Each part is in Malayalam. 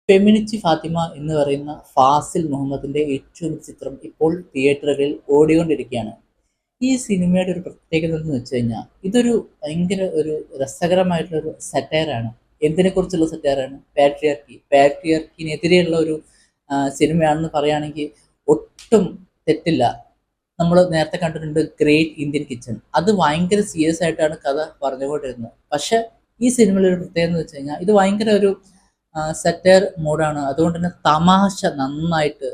ഫെമിനിച്ചി ഫാത്തിമ എന്ന് പറയുന്ന ഫാസിൽ മുഹമ്മദിന്റെ ഏറ്റവും ചിത്രം ഇപ്പോൾ തിയേറ്ററുകളിൽ ഓടിക്കൊണ്ടിരിക്കുകയാണ്. ഈ സിനിമയുടെ ഒരു പ്രത്യേകത എന്ന് വെച്ച് കഴിഞ്ഞാൽ ഇതൊരു ഭയങ്കര ഒരു രസകരമായിട്ടുള്ള ഒരു സെറ്റയറാണ്. എന്തിനെ കുറിച്ചുള്ള സെറ്റയറാണ്? പാട്രിയാർക്കിനെതിരെയുള്ള ഒരു സിനിമയാണെന്ന് പറയുകയാണെങ്കിൽ ഒട്ടും തെറ്റില്ല. നമ്മൾ നേരത്തെ കണ്ടിട്ടുണ്ട് ഗ്രേറ്റ് ഇന്ത്യൻ കിച്ചൺ. അത് ഭയങ്കര സീരിയസ് ആയിട്ടാണ് കഥ പറഞ്ഞുകൊണ്ടിരുന്നത്. പക്ഷെ ഈ സിനിമയിലെ ഒരു പ്രത്യേകത എന്ന് വെച്ച് കഴിഞ്ഞാൽ ഇത് ഭയങ്കര ഒരു സെറ്റയർ മൂഡാണ്. അതുകൊണ്ട് തന്നെ തമാശ നന്നായിട്ട്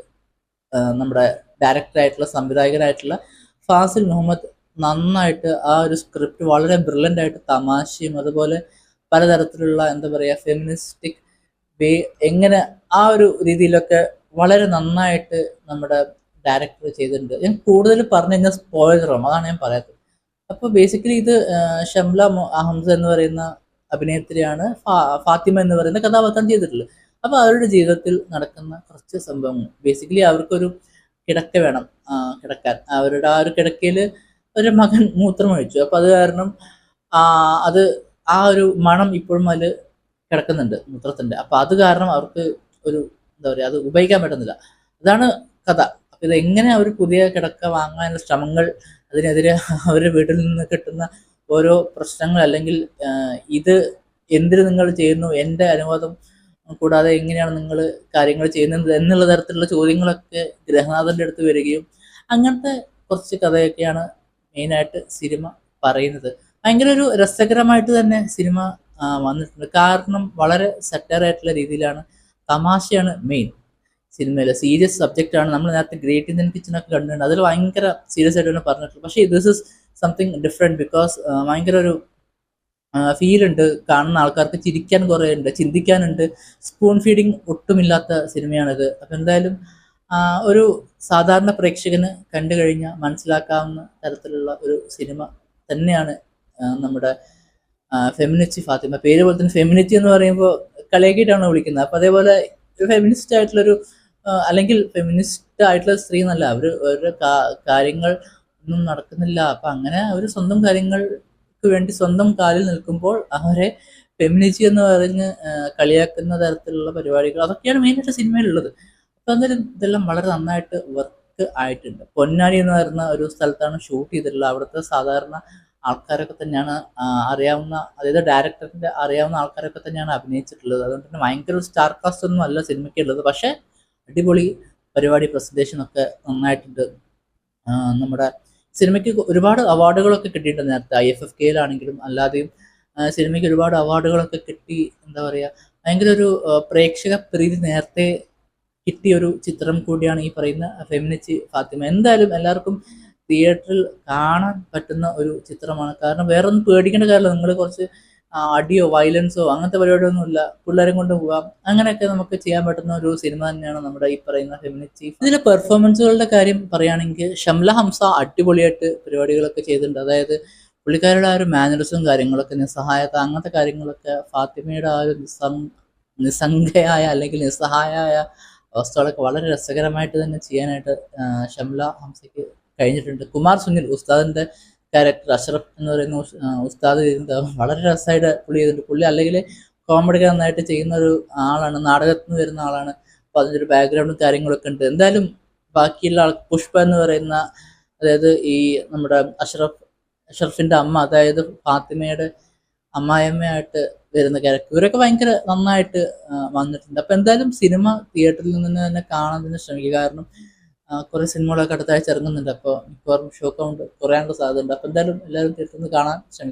നമ്മുടെ ഡയറക്ടറായിട്ടുള്ള സംവിധായകരായിട്ടുള്ള ഫാസിൽ മുഹമ്മദ് നന്നായിട്ട് ആ ഒരു സ്ക്രിപ്റ്റ് വളരെ ബ്രില്യൻ്റ് ആയിട്ട് തമാശയും അതുപോലെ പലതരത്തിലുള്ള എന്താ പറയുക ഫെമിനിസ്റ്റിക് വേ എങ്ങനെ ആ ഒരു രീതിയിലൊക്കെ വളരെ നന്നായിട്ട് നമ്മുടെ ഡയറക്ടർ ചെയ്തിട്ടുണ്ട്. ഞാൻ കൂടുതൽ പറഞ്ഞു കഴിഞ്ഞാൽ സ്പോയിലറാണ്, അതാണ് ഞാൻ പറയാത്തത്. അപ്പോൾ ബേസിക്കലി ഇത് ഷംല ഹംസ എന്ന് പറയുന്ന അഭിനേത്രിയാണ് ഫാത്തിമ എന്ന് പറയുന്ന കഥാപാത്രം ചെയ്തിട്ടുള്ളത്. അപ്പോൾ അവരുടെ ജീവിതത്തിൽ നടക്കുന്ന കുറച്ച് സംഭവങ്ങൾ, ബേസിക്കലി അവർക്കൊരു കിടക്ക വേണം കിടക്കാൻ. അവരുടെ ആ ഒരു കിടക്കയിൽ ഒരു മകൻ മൂത്രമൊഴിച്ചു. അപ്പോൾ അത് കാരണം അത് ആ ഒരു മണം ഇപ്പോഴും അതിൽ കിടക്കുന്നുണ്ട് മൂത്രത്തിൻ്റെ. അപ്പോൾ അത് കാരണം അവർക്ക് ഒരു എന്താ പറയുക അത് ഉപയോഗിക്കാൻ പറ്റുന്നില്ല. അതാണ് കഥ. അപ്പോൾ ഇത് എങ്ങനെ അവർ പുതിയ കിടക്ക വാങ്ങാനുള്ള ശ്രമങ്ങൾ, അതിനെതിരെ അവരുടെ വീട്ടിൽ നിന്ന് കിട്ടുന്ന ഓരോ പ്രശ്നങ്ങൾ, അല്ലെങ്കിൽ ഇത് എന്തിന് നിങ്ങൾ ചെയ്യുന്നു, എൻ്റെ അനുവാദം കൂടാതെ എങ്ങനെയാണ് നിങ്ങൾ കാര്യങ്ങൾ ചെയ്യുന്നത് എന്നുള്ള തരത്തിലുള്ള ചോദ്യങ്ങളൊക്കെ ഗൃഹനാഥൻ്റെ അടുത്ത് വരികയും അങ്ങനത്തെ കുറച്ച് കഥയൊക്കെയാണ് മെയിനായിട്ട് സിനിമ പറയുന്നത്. ഭയങ്കര ഒരു രസകരമായിട്ട് തന്നെ സിനിമ വന്നിട്ടുണ്ട്. കാരണം വളരെ സെറ്ററായിട്ടുള്ള രീതിയിലാണ്, തമാശയാണ് മെയിൻ സിനിമയിൽ. സീരിയസ് സബ്ജക്റ്റാണ്. നമ്മൾ നേരത്തെ ഗ്രേറ്റ് ഇന്ത്യൻ കിച്ചണൊക്കെ കണ്ടിട്ടുണ്ട്, അതിൽ ഭയങ്കര സീരിയസ് ആയിട്ടാണ് പറഞ്ഞിട്ടുള്ളത്. പക്ഷേ this is something different because ഭയങ്കര ഒരു ഫീൽ ഉണ്ട്. കാണുന്ന ആൾക്കാർക്ക് ചിരിക്കാൻ കുറേ ഉണ്ട്, ചിന്തിക്കാനുണ്ട്. Spoon feeding ഒട്ടുമില്ലാത്ത സിനിമയാണിത്. അപ്പം എന്തായാലും ഒരു സാധാരണ പ്രേക്ഷകന് കണ്ടു കഴിഞ്ഞാൽ മനസ്സിലാക്കാവുന്ന തരത്തിലുള്ള ഒരു സിനിമ തന്നെയാണ് നമ്മുടെ ഫെമിനിച്ചി ഫാത്തിമ. പേര് പോലെ തന്നെ ഫെമിനിറ്റി എന്ന് പറയുമ്പോൾ കളിയാക്കിയിട്ടാണ് വിളിക്കുന്നത്. അപ്പം അതേപോലെ ഫെമിനിസ്റ്റ് ആയിട്ടുള്ളൊരു അല്ലെങ്കിൽ ഫെമിനിസ്റ്റ് ആയിട്ടുള്ള സ്ത്രീ എന്നല്ല, അവരുടെ കാര്യങ്ങൾ ഒന്നും നടക്കുന്നില്ല. അപ്പം അങ്ങനെ അവർ സ്വന്തം കാര്യങ്ങൾക്ക് വേണ്ടി സ്വന്തം കാലിൽ നിൽക്കുമ്പോൾ അവരെ ഫെമിനിറ്റി എന്ന് പറഞ്ഞ് കളിയാക്കുന്ന തരത്തിലുള്ള പരിപാടികൾ, അതൊക്കെയാണ് മെയിനായിട്ട് സിനിമയിലുള്ളത്. അപ്പം എന്തായാലും ഇതെല്ലാം വളരെ നന്നായിട്ട് വർക്ക് ആയിട്ടുണ്ട്. പൊന്നാനി എന്ന് പറയുന്ന ഒരു സ്ഥലത്താണ് ഷൂട്ട് ചെയ്തിട്ടുള്ളത്. അവിടുത്തെ സാധാരണ ആൾക്കാരൊക്കെ തന്നെയാണ് അറിയാവുന്ന, അതായത് ഡയറക്ടറിൻ്റെ അറിയാവുന്ന ആൾക്കാരൊക്കെ തന്നെയാണ് അഭിനയിച്ചിട്ടുള്ളത്. അതുകൊണ്ട് തന്നെ ഭയങ്കര സ്റ്റാർ കാസ്റ്റ് ഒന്നും അല്ല സിനിമയ്ക്കുള്ളത്. പക്ഷേ അടിപൊളി പരിപാടി, പ്രസൻറ്റേഷനൊക്കെ നന്നായിട്ടുണ്ട്. നമ്മുടെ സിനിമയ്ക്ക് ഒരുപാട് അവാർഡുകളൊക്കെ കിട്ടിയിട്ടുണ്ട്. നേരത്തെ IFFKയിലാണെങ്കിലും അല്ലാതെയും സിനിമയ്ക്ക് ഒരുപാട് അവാർഡുകളൊക്കെ കിട്ടി. എന്താ പറയുക, ഭയങ്കര ഒരു പ്രേക്ഷക പ്രീതി നേരത്തെ കിട്ടിയൊരു ചിത്രം കൂടിയാണ് ഈ പറയുന്ന ഫെമിനിച്ചി ഫാത്തിമ. എന്തായാലും എല്ലാവർക്കും തിയേറ്ററിൽ കാണാൻ പറ്റുന്ന ഒരു ചിത്രമാണ്. കാരണം വേറെ ഒന്നും പേടിക്കേണ്ട കാര്യമില്ല. നിങ്ങൾ കുറച്ച് അടിയോ വയലൻസോ അങ്ങനത്തെ പരിപാടിയൊന്നുമില്ല, പിള്ളേരും കൊണ്ട് പോകാം, അങ്ങനെയൊക്കെ നമുക്ക് ചെയ്യാൻ പറ്റുന്ന ഒരു സിനിമ തന്നെയാണ് നമ്മുടെ ഈ പറയുന്ന ഫെമിനിച്ചി. ഇതിലെ പെർഫോമൻസുകളുടെ കാര്യം പറയുകയാണെങ്കിൽ ഷംല ഹംസ അടിപൊളിയായിട്ട് പരിപാടികളൊക്കെ ചെയ്തിട്ടുണ്ട്. അതായത് പുള്ളിക്കാരുടെ ആ ഒരു മാനറിസും കാര്യങ്ങളൊക്കെ, നിസ്സഹായത, അങ്ങനത്തെ കാര്യങ്ങളൊക്കെ ഫാത്തിമയുടെ ആ ഒരു നിസ്സംഗയായ അല്ലെങ്കിൽ നിസ്സഹായമായ അവസ്ഥകളൊക്കെ വളരെ രസകരമായിട്ട് തന്നെ ചെയ്യാനായിട്ട് ഷംല ഹംസയ്ക്ക് കഴിഞ്ഞിട്ടുണ്ട്. കുമാർ സുനിൽ ഉസ്താദിൻ്റെ ക്യാരക്ടർ അഷ്റഫ് എന്ന് പറയുന്ന ഉസ്താദ് ചെയ്തിട്ടുണ്ട്. വളരെ രസമായിട്ട് പുള്ളി ചെയ്തിട്ടുണ്ട്. പുള്ളി അല്ലെങ്കിൽ കോമഡി നന്നായിട്ട് ചെയ്യുന്ന ഒരു ആളാണ്, നാടകത്തിൽ നിന്ന് വരുന്ന ആളാണ്. അപ്പോൾ അതിൻ്റെ ഒരു ബാക്ക്ഗ്രൗണ്ടും കാര്യങ്ങളൊക്കെ ഉണ്ട്. എന്തായാലും ബാക്കിയുള്ള ആൾ പുഷ്പ എന്ന് പറയുന്ന, അതായത് ഈ നമ്മുടെ അഷ്റഫിൻ്റെ അമ്മ, അതായത് ഫാത്തിമയുടെ അമ്മായിയമ്മയായിട്ട് വരുന്ന ക്യാരക്ടർ, ഇവരൊക്കെ ഭയങ്കര നന്നായിട്ട് വന്നിട്ടുണ്ട്. അപ്പോൾ എന്തായാലും സിനിമ തിയേറ്ററിൽ നിന്ന് തന്നെ കാണാൻ തന്നെ ശ്രമിക്കുക. കാരണം കുറേ സിനിമകളൊക്കെ അടുത്ത ആഴ്ച ഇറങ്ങുന്നുണ്ട്. അപ്പോൾ മിക്കവാറും ഷോ കൗണ്ട് കുറയാനുള്ള സാധ്യതയുണ്ട്. അപ്പോൾ എന്തായാലും എല്ലാവരും തിയേറ്ററിൽ നിന്ന് കാണാൻ ശ്രമിക്കും.